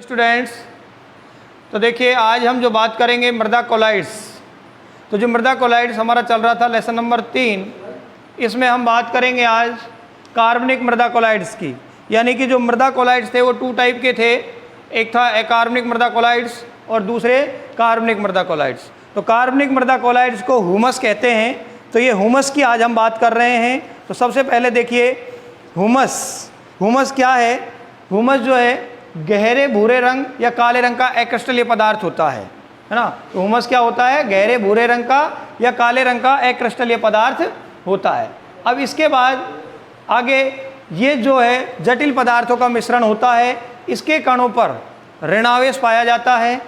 Students, तो देखिए आज हम जो बात करेंगे मृदा कोलाइड्स। तो जो मृदा कोलाइड्स हमारा चल रहा था लेसन नंबर 3, इसमें हम बात करेंगे आज कार्बनिक मृदा कोलाइड्स की। यानी कि जो मृदा कोलाइड्स थे वो 2 टाइप के थे, एक था अकार्बनिक मृदा कोलाइड्स और दूसरे कार्बनिक मृदा कोलाइड्स। तो कार्बनिक मृदा कोलाइड्स को ह्यूमस कहते हैं। तो ये ह्यूमस की आज हम बात कर रहे हैं। तो सबसे पहले देखिए ह्यूमस क्या है। ह्यूमस जो है गहरे भूरे रंग या काले रंग का अक्रिस्टलीय पदार्थ होता है ना। तो ह्यूमस क्या होता है? गहरे भूरे रंग का या काले रंग का अक्रिस्टलीय पदार्थ होता है। अब इसके बाद आगे ये जो है जटिल पदार्थों का मिश्रण होता है। इसके कणों पर ऋणावेश पाया जाता है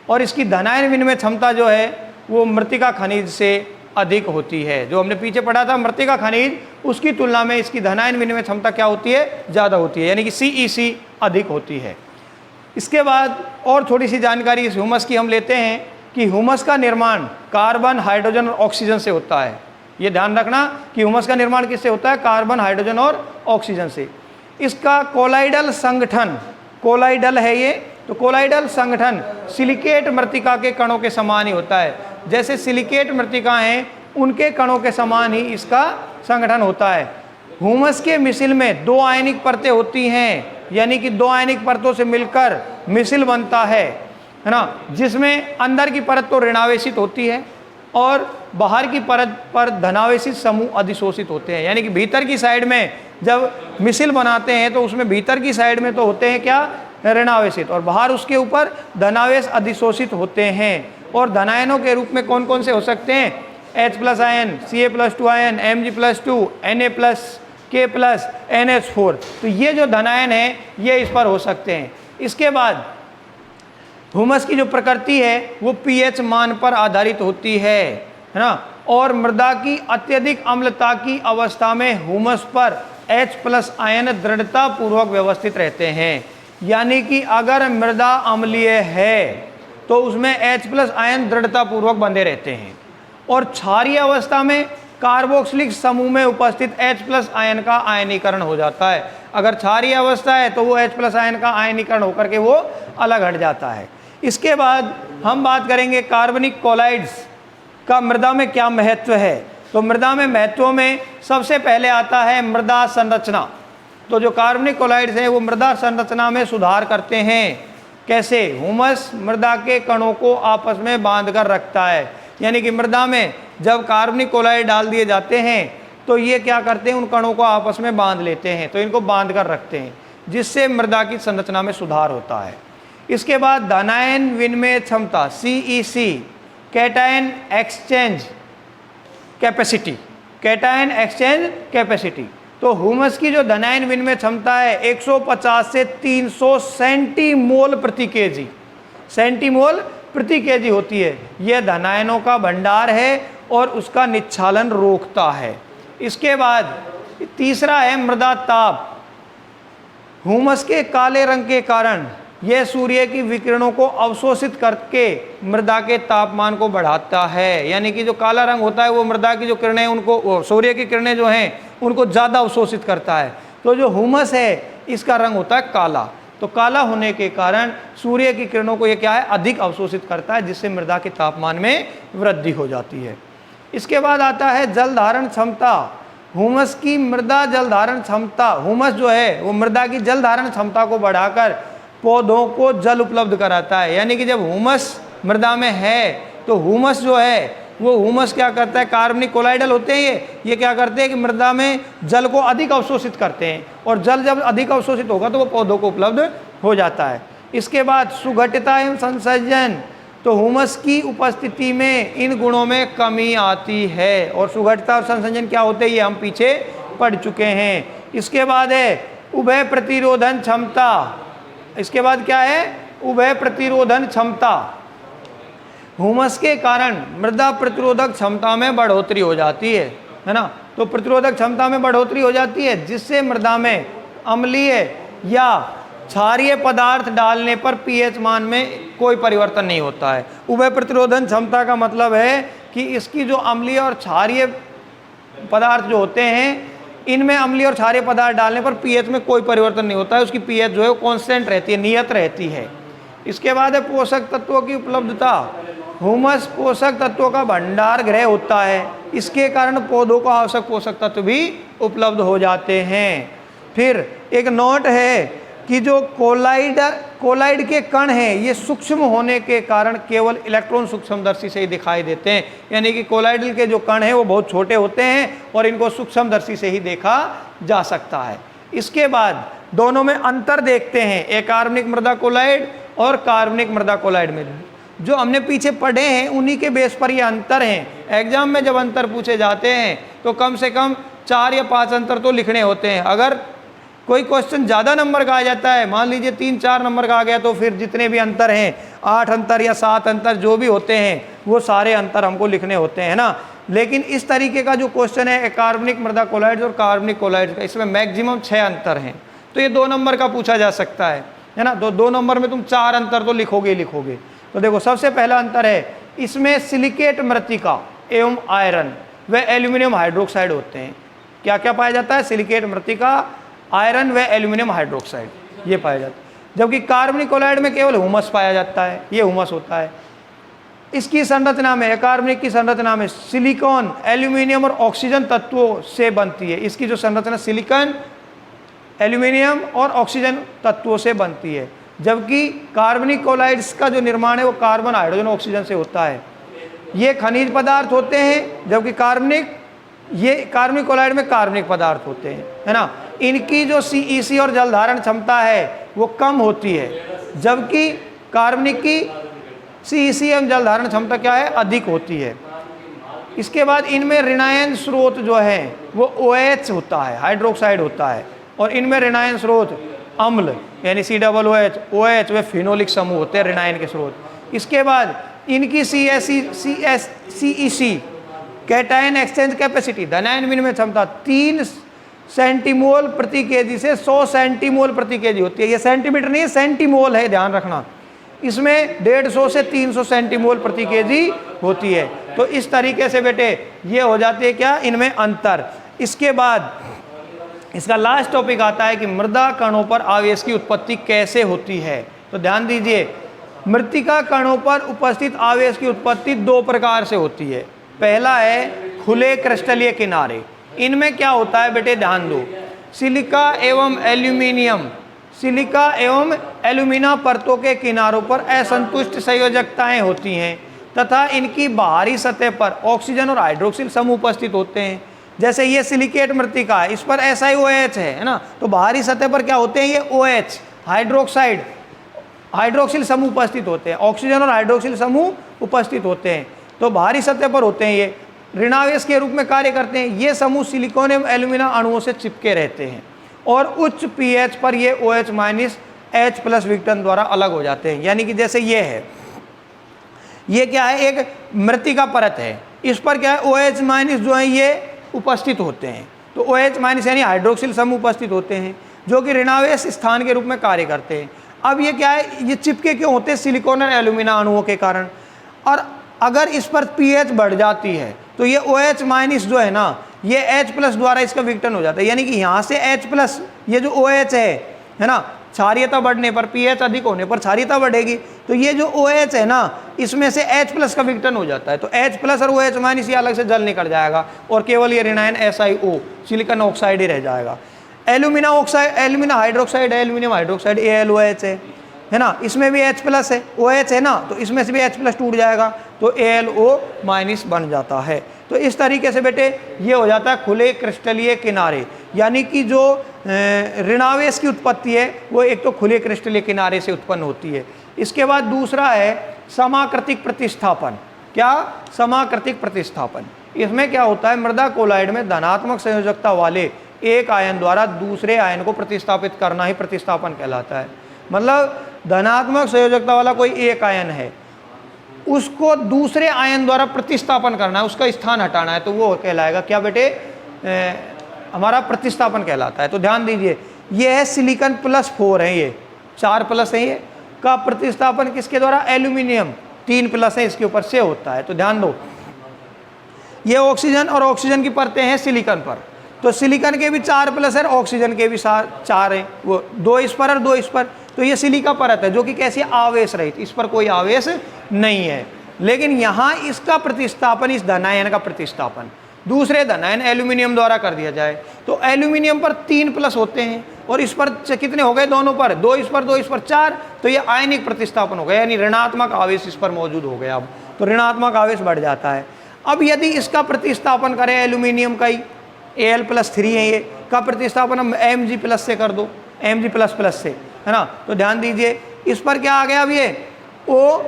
और इसकी धनायन विनिमय क्षमता जो है वो मृत्तिका खनिज से अधिक होती है। जो हमने पीछे पढ़ा था मृत्तिका खनिज, उसकी तुलना में इसकी धनायन विनिमय क्षमता क्या होती है? ज़्यादा होती है, यानी कि CEC अधिक होती है। इसके बाद और थोड़ी सी जानकारी इस ह्यूमस की हम लेते हैं कि ह्यूमस का निर्माण कार्बन, हाइड्रोजन और ऑक्सीजन से होता है। ये ध्यान रखना कि ह्यूमस का निर्माण किससे होता है? कार्बन, हाइड्रोजन और ऑक्सीजन से। इसका कोलाइडल संगठन, कोलाइडल है ये, तो कोलाइडल संगठन सिलिकेट मृत्तिका के कणों के समान ही होता है। जैसे सिलिकेट मृत्तिका हैं उनके कणों के समान ही इसका संगठन होता है। ह्यूमस के मिसिल में 2 आयनिक परतें होती हैं, यानी कि 2 आयनिक परतों से मिलकर मिसिल बनता है ना, जिसमें अंदर की परत तो ऋणावेशित होती है और बाहर की परत पर धनावेशित समूह अधिशोषित होते हैं। यानी कि भीतर की साइड में जब मिसिल बनाते हैं तो उसमें भीतर की साइड में तो होते हैं क्या? ऋणावेशित, और बाहर उसके ऊपर धनावेश अधिशोषित होते हैं। और धनायनों के रूप में कौन कौन से हो सकते हैं? H+ ion, Ca+2 ion, Mg+2, Na+, K+, NH4। तो ये जो धनायन है ये इस पर हो सकते हैं। इसके बाद ह्यूमस की जो प्रकृति है वो pH मान पर आधारित होती है ना, और मृदा की अत्यधिक अम्लता की अवस्था में ह्यूमस पर H+ आयन दृढ़ता पूर्वक व्यवस्थित रहते हैं। यानी कि अगर मृदा अम्लीय है तो उसमें H+ आयन दृढ़ता पूर्वक बंधे रहते हैं, और क्षारीय अवस्था में कार्बोक्सिलिक समूह में उपस्थित H+ आयन का आयनीकरण हो जाता है। अगर क्षारीय अवस्था है तो वो H+ आयन का आयनीकरण होकर के वो अलग हट जाता है। इसके बाद हम बात करेंगे कार्बनिक कोलाइड्स का मृदा में क्या महत्व है। तो मृदा में महत्व में सबसे पहले आता है मृदा संरचना। तो जो कार्बनिक कोलाइड्स हैं वो मृदा संरचना में सुधार करते हैं। कैसे? ह्यूमस मृदा के कणों को आपस में बांध कर रखता है। यानी कि मृदा में जब कार्बनिक कोलाइड डाल दिए जाते हैं तो ये क्या करते हैं? उन कणों को आपस में बांध लेते हैं, तो इनको बांध कर रखते हैं, जिससे मृदा की संरचना में सुधार होता है। इसके बाद धनायन विनिमय क्षमता CEC, cation exchange capacity, cation exchange capacity. तो ह्यूमस की जो धनायन विनिमय क्षमता है 150 से 300 सेंटीमोल प्रति केजी, सेंटीमोल प्रति केजी होती है। यह धनायनों का भंडार है और उसका निच्छालन रोकता है। इसके बाद तीसरा है मृदा ताप। ह्यूमस के काले रंग के कारण यह सूर्य की विकिरणों को अवशोषित करके मृदा के तापमान को बढ़ाता है। यानी कि जो काला रंग होता है वो मृदा की जो किरणें उनको, सूर्य की किरणें जो हैं उनको ज़्यादा अवशोषित करता है। तो जो ह्यूमस है इसका रंग होता है काला। तो काला होने के कारण सूर्य की किरणों को ये क्या है? अधिक अवशोषित करता है, जिससे मृदा के तापमान में वृद्धि हो जाती है। इसके बाद आता है जल धारण क्षमता। ह्यूमस की मृदा जल धारण क्षमता, ह्यूमस जो है वो मृदा की जल धारण क्षमता को बढ़ाकर पौधों को जल उपलब्ध कराता है। यानी कि जब ह्यूमस मृदा में है तो ह्यूमस जो है वो ह्यूमस क्या करता है? कार्बनिक कोलाइडल होते हैं ये क्या करते हैं कि मृदा में जल को अधिक अवशोषित करते हैं, और जल जब अधिक अवशोषित होगा तो वो पौधों को उपलब्ध हो जाता है। इसके बाद सुघटिता एवं संसर्जन। तो ह्यूमस की उपस्थिति में इन गुणों में कमी आती है, और सुघटिता और संसर्जन क्या होते हैं ये हम पीछे पढ़ चुके हैं। इसके बाद है उभय प्रतिरोधन क्षमता। इसके बाद क्या है? उभय प्रतिरोधन क्षमता। ह्यूमस के कारण मृदा प्रतिरोधक क्षमता में बढ़ोतरी हो जाती है ना। तो प्रतिरोधक क्षमता में बढ़ोतरी हो जाती है, जिससे मृदा में अम्लीय या क्षारीय पदार्थ डालने पर pH मान में कोई परिवर्तन नहीं होता है। उभय प्रतिरोधन क्षमता का मतलब है कि इसकी जो अम्लीय और क्षारीय पदार्थ जो होते हैं, इनमें अम्लीय और क्षारीय पदार्थ डालने पर pH में कोई परिवर्तन नहीं होता है। उसकी pH जो है वो कांस्टेंट रहती है, नियत रहती है। इसके बाद है पोषक तत्वों की उपलब्धता। ह्यूमस पोषक तत्वों का भंडार गृह होता है, इसके कारण पौधों को आवश्यक पोषक तत्व भी उपलब्ध हो जाते हैं। फिर एक नोट है कि जो कोलाइड के कण हैं ये सूक्ष्म होने के कारण केवल इलेक्ट्रॉन सूक्ष्मदर्शी से ही दिखाई देते हैं, यानी कि कोलाइडल के जो कण हैं वो बहुत छोटे होते हैं और इनको सूक्ष्मदर्शी से ही देखा जा सकता है। इसके बाद दोनों में अंतर देखते हैं, अकार्बनिक मृदा कोलाइड और कार्बनिक मृदा कोलाइड में जो हमने पीछे पढ़े हैं उन्हीं के बेस पर ये अंतर हैं। एग्जाम में जब अंतर पूछे जाते हैं तो कम से कम 4 या 5 अंतर तो लिखने होते हैं। अगर कोई क्वेश्चन ज़्यादा नंबर का आ जाता है, मान लीजिए 3-4 नंबर का आ गया, तो फिर जितने भी अंतर हैं 8 अंतर या 7 अंतर जो भी होते हैं वो सारे अंतर हमको लिखने होते हैं ना। लेकिन इस तरीके का जो क्वेश्चन है कार्बनिक मृदा कोलाइड्स और कार्बनिक कोलाइड्स का, इसमें मैक्सिमम 6 अंतर हैं, तो ये 2 नंबर का पूछा जा सकता है ना। 2 नंबर में तुम 4 अंतर तो लिखोगे। तो देखो सबसे पहला अंतर है इसमें सिलिकेट मृत्तिका एवं आयरन व एल्यूमिनियम हाइड्रोक्साइड होते हैं। क्या क्या पाया जाता है? सिलिकेट मृत्तिका, आयरन व एल्यूमिनियम हाइड्रोक्साइड ये पाया जाता है। जबकि कार्बनिक कोलाइड में केवल ह्यूमस पाया जाता है, ये ह्यूमस होता है। इसकी संरचना में, कार्बनिक की संरचना में सिलिकॉन, एल्यूमिनियम और ऑक्सीजन तत्वों से बनती है। इसकी जो संरचना सिलिकॉन, एल्यूमिनियम और ऑक्सीजन तत्वों से बनती है। जबकि कार्बनिक कोलाइड्स का जो निर्माण है वो कार्बन, हाइड्रोजन, ऑक्सीजन से होता है। ये खनिज पदार्थ होते हैं, जबकि कार्बनिक कोलाइड में कार्बनिक पदार्थ होते हैं, है ना। इनकी जो CEC और जल धारण क्षमता है वो कम होती है, जबकि कार्बनिक की CEC एवं जल धारण क्षमता क्या है? अधिक होती है। इसके बाद इनमें ऋणायन स्रोत जो है वो OH होता है, हाइड्रोक्साइड होता है, और इनमें ऋणायन स्रोत अम्ल यानी COOH, OH वे फिनोलिक समूह होते हैं ऋणायन के स्रोत। इसके बाद इनकी CEC कैटायन एक्सचेंज कैपेसिटी, धनायन विनिमय क्षमता 3 सेंटीमोल प्रति केजी से 100 सेंटीमोल प्रति केजी होती है। ये सेंटीमीटर नहीं है, सेंटीमोल है, ध्यान रखना। इसमें 150 से 300 सेंटीमोल प्रति केजी होती है। तो इस तरीके से बेटे ये हो जाती है क्या? इनमें अंतर। इसके बाद इसका लास्ट टॉपिक आता है कि मृदा कणों पर आवेश की उत्पत्ति कैसे होती है। तो ध्यान दीजिए, मृत्तिका कणों पर उपस्थित आवेश की उत्पत्ति 2 प्रकार से होती है। पहला है खुले क्रिस्टलीय किनारे। इनमें क्या होता है बेटे? ध्यान दो, सिलिका एवं एल्यूमिना परतों के किनारों पर असंतुष्ट संयोजकताएं होती हैं तथा इनकी बाहरी सतह पर ऑक्सीजन और हाइड्रोक्सिल समूह उपस्थित होते हैं। जैसे ये सिलिकेट मृत्तिका है, इस पर SiOH है ना, तो बाहरी सतह पर क्या होते हैं? ये OH, हाइड्रोक्सिल समूह उपस्थित होते हैं, ऑक्सीजन और हाइड्रोक्सिल समूह उपस्थित होते हैं, तो बाहरी सतह पर होते हैं। ये ऋणावेश के रूप में कार्य करते हैं। ये समूह सिलिकॉन एवं एल्यूमिना अणुओं से चिपके रहते हैं और उच्च pH पर ये OH- H+ विघटन द्वारा अलग हो जाते हैं। यानी कि जैसे ये है, ये क्या है? एक मृत्तिका परत है, इस पर क्या है? OH- जो है ये उपस्थित होते हैं। तो OH- यानी हाइड्रोक्सिल समूह उपस्थित होते हैं जो कि ऋणावेश स्थान के रूप में कार्य करते हैं। अब ये क्या है? ये चिपके क्यों होते हैं? सिलिकॉन और एल्यूमिना अणुओं के कारण। और अगर इस पर pH बढ़ जाती है तो ये OH- जो है ना, ये H+ द्वारा इसका विघटन हो जाता है। यानी कि यहाँ से H+, ये जो OH है ना, क्षारीयता बढ़ने पर, pH अधिक होने पर क्षारीयता बढ़ेगी, तो ये जो OH है ना, इसमें से H+ का विघटन हो जाता है। तो H+ और OH- ये अलग से जल निकल जाएगा और केवल ये ऋणायन SiO, सिलिकॉन ऑक्साइड ही रह जाएगा। Alumina hydroxide, aluminium hydroxide AlOH है ना, इसमें भी H+ है, OH है ना, तो इसमें से भी H+ टूट जाएगा तो AlO- बन जाता है। तो इस तरीके से बेटे ये हो जाता है खुले क्रिस्टलीय किनारे, यानी कि जो ऋणावेश की उत्पत्ति है वो एक तो खुले क्रिस्टलीय किनारे से उत्पन्न होती है। इसके बाद दूसरा है समाकृतिक प्रतिस्थापन। क्या? समाकृतिक प्रतिस्थापन। इसमें क्या होता है? मृदा कोलाइड में धनात्मक संयोजकता वाले एक आयन द्वारा दूसरे आयन को प्रतिस्थापित करना ही प्रतिस्थापन कहलाता है। मतलब धनात्मक संयोजकता वाला कोई एक आयन है, उसको दूसरे आयन द्वारा प्रतिस्थापन करना है, उसका स्थान हटाना है, तो वो कहलाएगा क्या बेटे? हमारा प्रतिस्थापन कहलाता है। तो ध्यान दीजिए, ये है सिलिकॉन +4 है, ये 4+ है, ये का प्रतिस्थापन किसके द्वारा? एल्यूमिनियम 3+ है, इसके ऊपर से होता है। तो ध्यान दो, ये ऑक्सीजन और ऑक्सीजन की परतें हैं सिलिकॉन पर, तो सिलिकॉन के भी 4+ है, ऑक्सीजन के भी 4 हैं, वो 2 इस पर और 2 इस पर। तो ये सिलिका परत है जो कि कैसी आवेश रहित, इस पर कोई आवेश नहीं है। लेकिन यहाँ इसका प्रतिस्थापन, इस धनायन का प्रतिस्थापन दूसरे धनायन एल्यूमिनियम द्वारा कर दिया जाए तो एल्यूमिनियम पर 3 प्लस होते हैं और इस पर कितने हो गए, दोनों पर 2, इस पर 2, इस पर 4, तो ये आयनिक प्रतिस्थापन हो गया, यानी ऋणात्मक आवेश इस पर मौजूद हो गया। अब तो ऋणात्मक आवेश बढ़ जाता है। अब यदि इसका प्रतिस्थापन करें एल्यूमिनियम का ही Al+3 है, ये का प्रतिस्थापन हम Mg+ से कर दो, Mg++ से, है ना। तो ध्यान दीजिए इस पर क्या आ गया, अब ये O-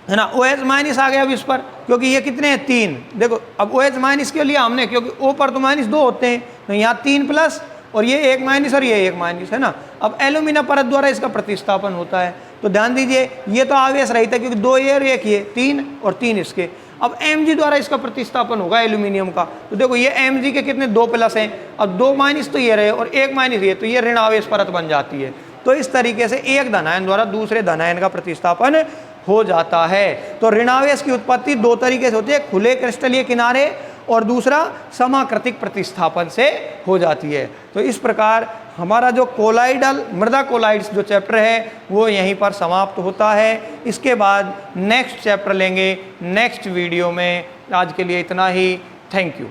है ना, OH- आ गया अब इस पर, क्योंकि ये कितने हैं 3। देखो अब OH- के लिए हमने, क्योंकि O पर तो -2 होते हैं, तो यहाँ 3 प्लस और ये 1 माइनस और ये 1 माइनस, है ना। अब एल्यूमिनियम परत द्वारा इसका प्रतिस्थापन होता है। तो ध्यान दीजिए ये तो आवेश रहित है क्योंकि 2 ये और 1 ये, 3 और 3 इसके। अब Mg द्वारा इसका प्रतिस्थापन होगा एल्यूमिनियम का, तो देखो ये Mg के कितने 2 प्लस हैं, अब 2 माइनस तो ये रहे और 1 माइनस ये, तो ये ऋण आवेश परत बन जाती है। तो इस तरीके से एक धनायन द्वारा दूसरे धनायन का प्रतिस्थापन हो जाता है। तो ऋणावेश की उत्पत्ति 2 तरीके से होती है, खुले क्रिस्टलीय किनारे और दूसरा समाकृतिक प्रतिस्थापन से हो जाती है। तो इस प्रकार हमारा जो कोलाइडल मृदा कोलाइड्स जो चैप्टर है वो यहीं पर समाप्त होता है। इसके बाद नेक्स्ट चैप्टर लेंगे नेक्स्ट वीडियो में। आज के लिए इतना ही, थैंक यू।